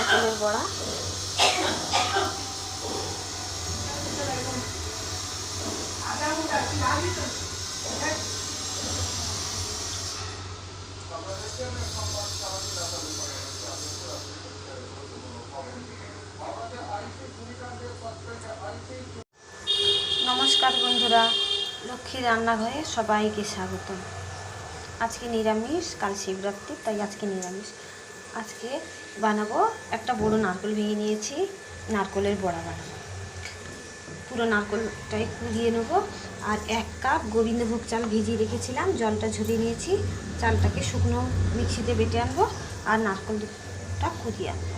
নারকেলের বড়া। নমস্কার বন্ধুরা, লক্ষ্মী রান্নাঘরে সবাইকে স্বাগত। আজকে নিরামিষ, কাল শিবরাত্রি, তাই আজকে নিরামিষ। আজকে বানাবো একটা বড় নারকেল ভেঙে নিয়েছি, নারকেলের বড়া বানাবো। পুরো নারকেলটাই কুড়িয়ে নেবো। আর 1 কাপ গোবিন্দভোগ চাল ভিজিয়ে রেখেছিলাম, জলটা ঝরিয়ে নিয়েছি। চালটাকে শুকনো মিক্সিতে বেটে আনবো আর নারকেলটা কুড়িয়ে আনবো।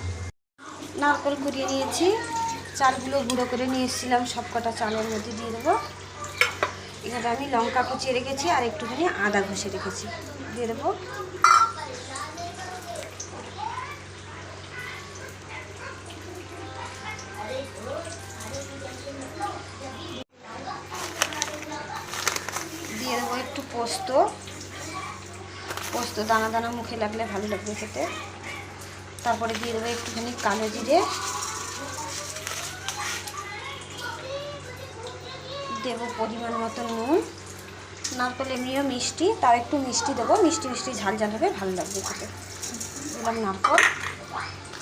নারকেল কুড়িয়ে নিয়েছি, চালগুলো গুঁড়ো করে নিয়ে এসেছিলাম, সব কটা চালের মধ্যে দিয়ে দেবো। এখানে আমি লঙ্কা কুচিয়ে রেখেছি আর একটুখানি আদা ঘষে রেখেছি, দিয়ে দেবো। দিয়ে দেবো একটু পোস্ত। পোস্ত দানা দানা মুখে লাগলে ভালো লাগবে খেতে। তারপরে দিয়ে দেবো একটুখানি কালো জিরে, দেবো পরিমাণ মতো নুন। নারকেল এমনিও মিষ্টি, তার একটু মিষ্টি দেবো, মিষ্টি মিষ্টি ঝাল ঝাল হবে, ভালো লাগবে খেতে। দিলাম নারকেল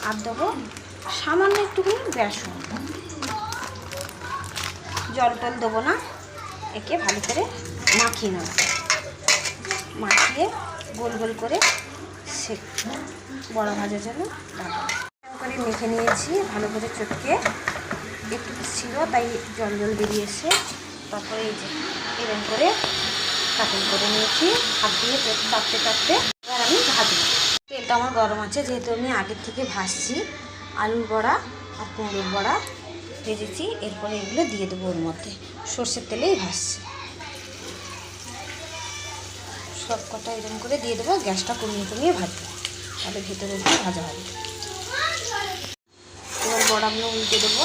আর দেবো সামান্য একটুখানি বেসন। জল টল দেবো না, একে ভালো করে মাখিয়ে নেব। মাখিয়ে গোল গোল করে বড়া ভাজার জন্য করে মেখে নিয়েছি, ভালো করে চটকে। একটু ছিল তাই জল জল বেরিয়েছে। তারপরে এই যে এরকম করে কাটিং করে নিয়েছি, হাত দিয়ে চাপতে চাপতে। এবার আমি ভাজবো। তেলটা আমার গরম আছে, যেহেতু আমি আগের থেকে ভাজছি। আলুর বড়া আর কুমড়োর বড়া ভেজেছি, এরপরে এগুলো দিয়ে দেবো ওর মধ্যে। সর্ষের তেলেই ভাজছি। সব কটা এরকম করে দিয়ে দেবো, গ্যাসটা কমিয়ে কমিয়ে ভাজবো, তাহলে ভেতরে দিয়ে ভাজা হবে। এবার বড়াগুলো উল্টে দেবো।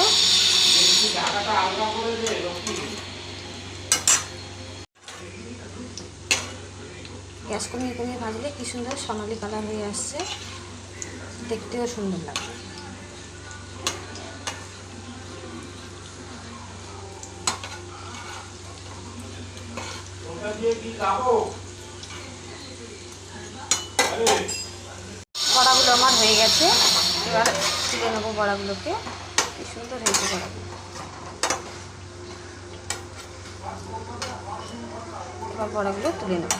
গ্যাস কমিয়ে কমিয়ে ভাজলে কি সুন্দর সোনালি কালার হয়ে আসছে, দেখতেও সুন্দর লাগবে। বড়াগুলো আমার হয়ে গেছে, এবার তুলে নেবো বড়াগুলোকে। কি সুন্দর হয়েছে বড়াগুলো। এবার বড়াগুলো তুলে নেবো।